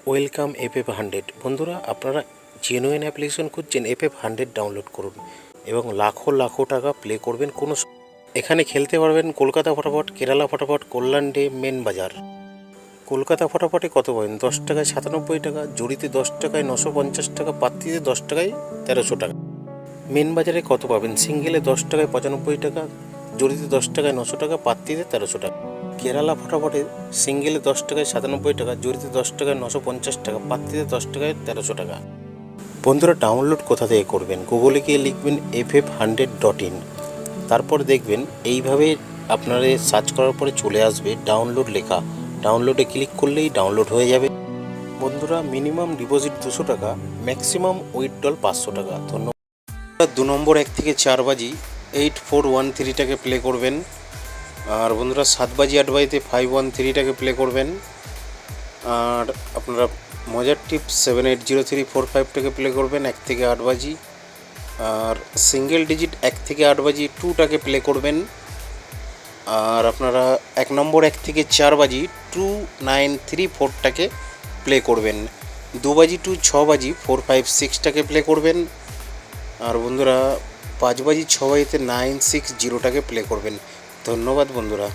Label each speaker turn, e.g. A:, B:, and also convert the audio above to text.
A: Welcome FF100। বন্ধুরা, আপনারা genuine application খুঁজছেন, FF100 ডাউনলোড করুন এবং লাখো লাখো টাকা প্লে করবেন। এখানে খেলতে পারবেন কলকাতা ফটাফট, কেরালা ফটাফট, কল্যাণ ডে, মেন বাজার। কলকাতা ফটাফটে কত পাবেন? 10 টাকায় 97 টাকা, জড়িতে 10 টাকায় 950 টাকা, পাত্তিতে 10 টাকায় 1300 টাকা। মেন বাজারে কত পাবেন? সিঙ্গেলে 10 টাকায় 95 টাকা, জড়িতে 10 টাকায় 900 টাকা, পাত্তিতে 1300 টাকা। কেরালা ফটাফটে সিঙ্গেলে 10 টাকায় 97 টাকা, জড়িতে 10 টাকায় 950 টাকা, পাত্তিতে 10 টাকায় 1300 টাকা। বন্ধুরা, ডাউনলোড কোথা থেকে করবেন? গুগলে গিয়ে লিখবেন ff100.in, তারপর দেখবেন এইভাবে আপনারা সার্চ করার পরে চলে আসবে ডাউনলোড লেখা। ডাউনলোডে ক্লিক করলেই ডাউনলোড হয়ে যাবে। বন্ধুরা, মিনিমাম ডিপোজিট 200 টাকা, ম্যাক্সিমাম উইথড্রল 500 টাকা। ধন্যবাদ। 2 নম্বর 1 থেকে 4 বাজি 8413টাকে প্লে করবেন। আর বন্ধুরা, 7 বাজি 8 বাজিতে 513টাকে প্লে করবেন। আর আপনারা মজার টিপ 780345টাকে প্লে করবেন 1 থেকে 8 বাজি। আর সিঙ্গেল ডিজিট 1 থেকে 8 বাজি 2টাকে প্লে করবেন। আর আপনারা 1 নম্বর 1 থেকে 4 বাজি 2934টাকে প্লে করবেন। 2 বাজি টু 6 বাজি 456টাকে প্লে করবেন। আর বন্ধুরা, 5 বাজি 6 বাজিতে 960টাকে প্লে করবেন। ধন্যবাদ বন্ধুরা।